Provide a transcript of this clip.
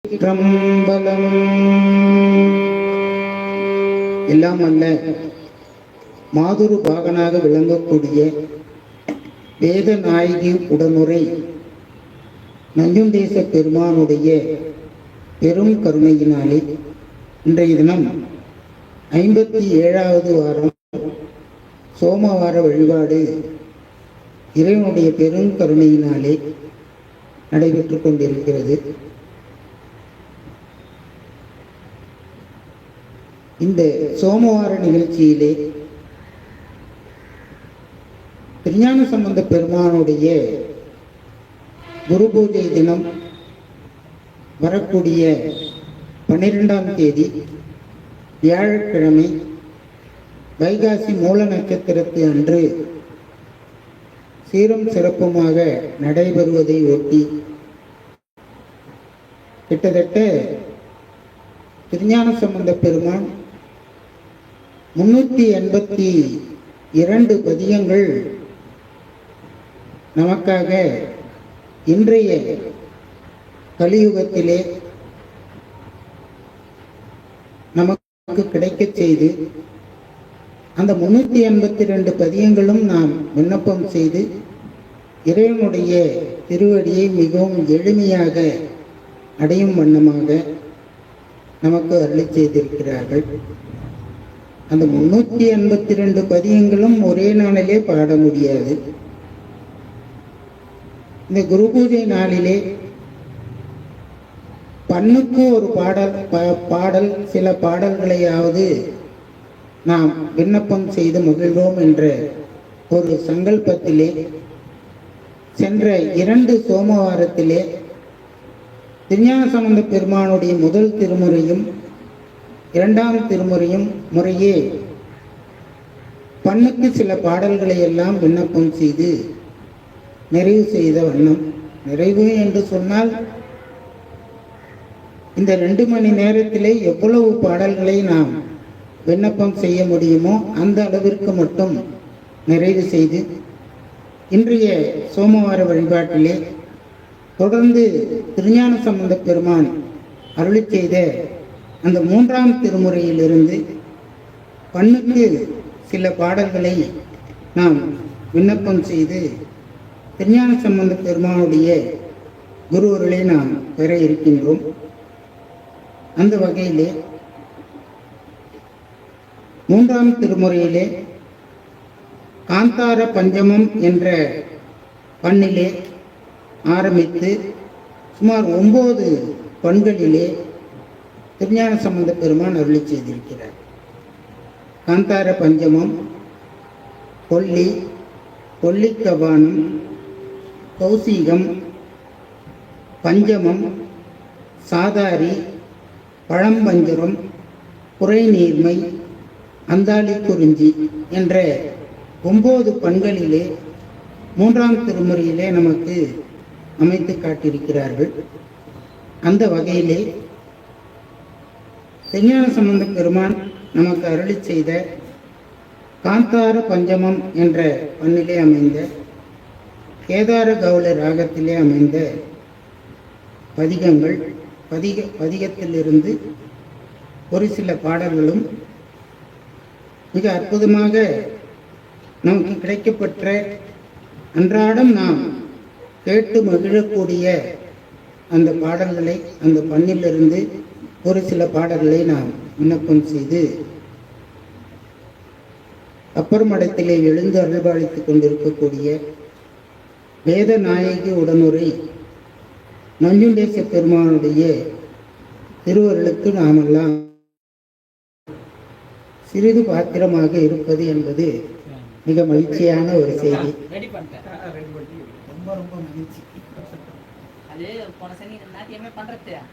திருச்சிற்றம்பலம். எல்லாம் அல்ல மாதுரு பாகனாக விளங்கக்கூடிய வேத நாயகி உடனுரை நஞ்சுண்டேச பெருமானுடைய பெரும் கருணையினாலே இன்றைய தினம் 57வது வாரம் சோமவார வழிபாடு இறைவனுடைய பெரும் கருணையினாலே நடைபெற்று கொண்டிருக்கிறது. இந்த சோமவார நிகழ்ச்சியிலே திருஞான சம்பந்த பெருமானுடைய குரு பூஜை தினம் வரக்கூடிய 12ஆம் தேதி வியாழக்கிழமை வைகாசி மூல நட்சத்திரத்து அன்று சீரும் சிறப்புமாக நடைபெறுவதை ஒட்டி கிட்டத்தட்ட திருஞான சம்பந்த பெருமான் 382 பதியங்கள் நமக்காக இன்றைய கலியுகத்திலே நமக்கு கிடைக்கச் செய்து அந்த 382 பதியங்களும் நாம் விண்ணப்பம் செய்து இறைவனுடைய திருவடியை மிகவும் எளிமையாக அடையும் வண்ணமாக நமக்கு அருளி செய்திருக்கிறார்கள். அந்த 382 பதியங்களும் ஒரே நாளிலே பாட முடியாது. இந்த குரு பூஜை நாளிலே பண்ணுக்கு ஒரு பாடல் சில பாடல்களையாவது நாம் விண்ணப்பம் செய்து மகிழ்வோம் என்ற ஒரு சங்கல்பத்திலே சென்ற 2 சோமவாரத்திலே திருஞான சம்பந்த பெருமானுடைய முதல் திருமுறையும் 2ஆம் திருமுறையும் முறையே பண்ணுக்கு சில பாடல்களை எல்லாம் விண்ணப்பம் செய்து நிறைவு செய்த வண்ணம், நிறைவு என்று சொன்னால் இந்த 2 மணி நேரத்திலே எவ்வளவு பாடல்களை நாம் விண்ணப்பம் செய்ய முடியுமோ அந்த அளவிற்கு மட்டும் நிறைவு செய்து இன்றைய சோமவார வழிபாட்டிலே தொடர்ந்து திருஞான சம்பந்த பெருமான் அருளி செய்த அந்த 3ஆம் திருமுறையிலிருந்து பண்ணுக்கு சில பாடல்களை நாம் விண்ணப்பம் செய்து திருஞான சம்பந்த பெருமானுடைய குருவர்களை நாம் பெற இருக்கின்றோம். அந்த வகையிலே 3ஆம் திருமுறையிலே காந்தார பஞ்சமம் என்ற பண்ணிலே ஆரம்பித்து சுமார் 9 பண்களிலே திருஞான சம்பந்த பெருமான் அருளி செய்திருக்கிறார். காந்தார பஞ்சமம், கொல்லி, கொல்லிக்கவானம், கௌசிகம், பஞ்சமம், சாதாரி, பழம்பஞ்சரம், குறைநீர்மை, அந்தாளி குறிஞ்சி என்ற 9 பண்களிலே 3ஆம் திருமுறையிலே நமக்கு அமைத்து காட்டியிருக்கிறார்கள். அந்த வகையிலே திருஞான சம்பந்த பெருமான் நமக்கு அருளி செய்த காந்தார பஞ்சமம் என்ற பண்ணிலே அமைந்த கேதார கௌள ராகத்திலே அமைந்த பதிகங்கள், பதிகத்திலிருந்து ஒரு சில பாடல்களும் மிக அற்புதமாக நமக்கு கிடைக்கப்பெற்ற அன்றாடம் நாம் கேட்டு மகிழக்கூடிய அந்த பாடல்களை, அந்த பண்ணிலிருந்து ஒரு சில பாடல்களை நாம் விண்ணப்பம் செய்து அப்பர் மடத்திலே எழுந்து அருள்பாலித்துக் கொண்டிருக்கக்கூடிய வேத நாயகி உடனுரை நஞ்சுண்டேச பெருமானுடைய திருவருளுக்கு நாமெல்லாம் சிறிது பாத்திரமாக இருப்பது என்பது மிக மகிழ்ச்சியான ஒரு செய்தி. ரொம்ப ரொம்ப மகிழ்ச்சி.